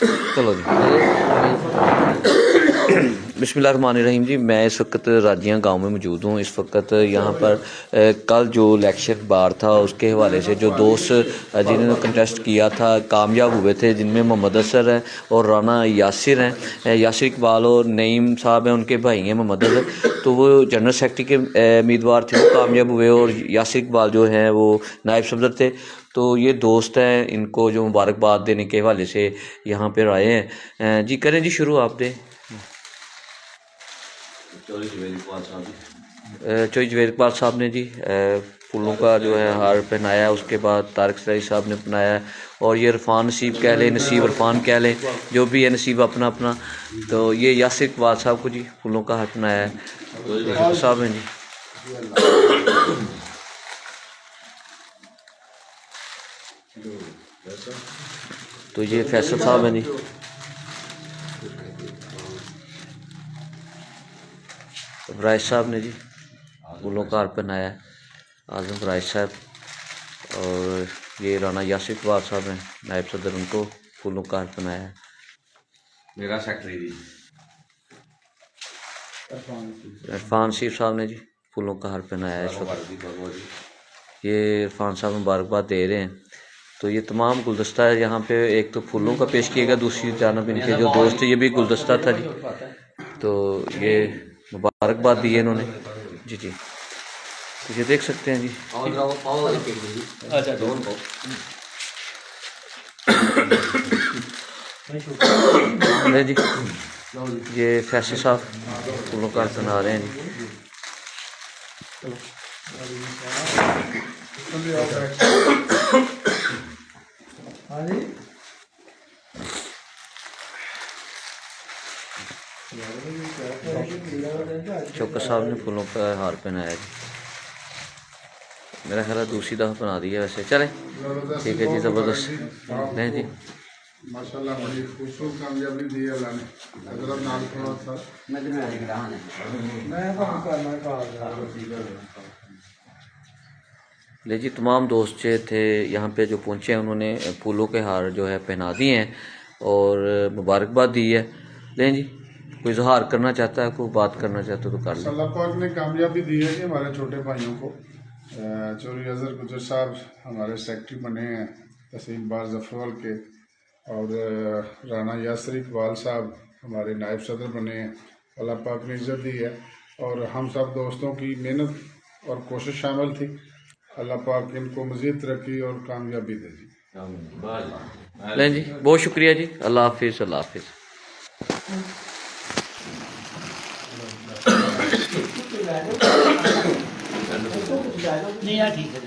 चलो जी। बिस्मिल्लाहिर्रहमानिर्रहीम जी। मैं इस वक्त राजियाँ गांव में मौजूद हूँ। इस वक्त यहाँ पर कल जो इलेक्शन बार था उसके हवाले से जो दोस्त जिन्होंने कंटेस्ट किया था कामयाब हुए थे, जिनमें मोहम्मद असर हैं और राना यासिर हैं, यासिर इकबाल और नईम साहब हैं, उनके भाई हैं मोहम्मद असर। तो वो जनरल सेक्रेटरी के उम्मीदवार थे, वो कामयाब हुए, और यासिर इकबाल जो हैं वो नायब सदर थे। तो ये दोस्त हैं, इनको जो मुबारकबाद देने के हवाले से यहाँ पर आए हैं। जी करें जी शुरू आप दें। चौधरी जवेद इकबाल साहब ने जी फूलों का जो है हार पहनाया। उसके बाद तारिक सराई साहब ने पहनाया, और ये इरफान नसीब कह लें, नसीब इरफान कह लें, जो भी है नसीब अपना अपना। तो ये यासिर इकबाल साहब को जी फूलों का हार पहनाया है साहब हैं जी। तो ये फैसल साहब हैं जी। राइस साहब ने जी फूलों का हार पहनाया है, आजम राइस साहब। और ये राना यासिर इकबाल साहब हैं नायब सदर, उनको फूलों का हार पहनाया है। मेरा सेक्रेटरी जी इरफान नसीब साहब ने जी फूलों का हार पहनाया है इस वक्त। ये इरफान साहब मुबारकबाद दे रहे हैं। तो ये तमाम गुलदस्ता है यहाँ पे, एक तो फूलों का पेश किया गया, दूसरी जानब इनके जो दोस्त ये भी गुलदस्ता था जी। तो ये मुबारकबाद दी है इन्होंने जी जी। तो ये देख सकते हैं जी। नहीं जी, ये फैसल साहब फूलों का बना रहे हैं जी। चौका साहब ने फूलों का हार पहनाया जी। मेरा ख्याल है दूसरी दफ़ा बना दिया वैसे। चलें ठीक है जी, ज़बरदस्त। नहीं जी माशाल्लाह बड़ी खूबसूरत कामयाबी दी है अल्लाह ने। हज़रत नाल थोड़ा सा ले जी, तमाम दोस्त जो थे यहाँ पे जो पहुँचे हैं, उन्होंने फूलों के हार जो है पहना दिए हैं और मुबारकबाद दी है। लें जी, कोई इजहार करना चाहता है, कोई बात करना चाहता है तो कर लें। अल्लाह पाक ने कामयाबी दी है कि हमारे छोटे भाइयों को चौधरी अजहर गुजर साहब हमारे सेक्रेटरी बने हैं तहसीलबार जफरवाल के, और राना यासिर इकबाल साहब हमारे नायब सदर बने हैं। अल्लाह पाक ने इज़्ज़त दी है और हम सब दोस्तों की मेहनत और कोशिश शामिल थी। अल्लाह पाक इनको मज़ीद तरक्की और कामयाबी दे दी। लें जी, बहुत शुक्रिया जी। अल्लाह हाफिज़, अल्लाह हाफिज़। नहीं यार ठीक है।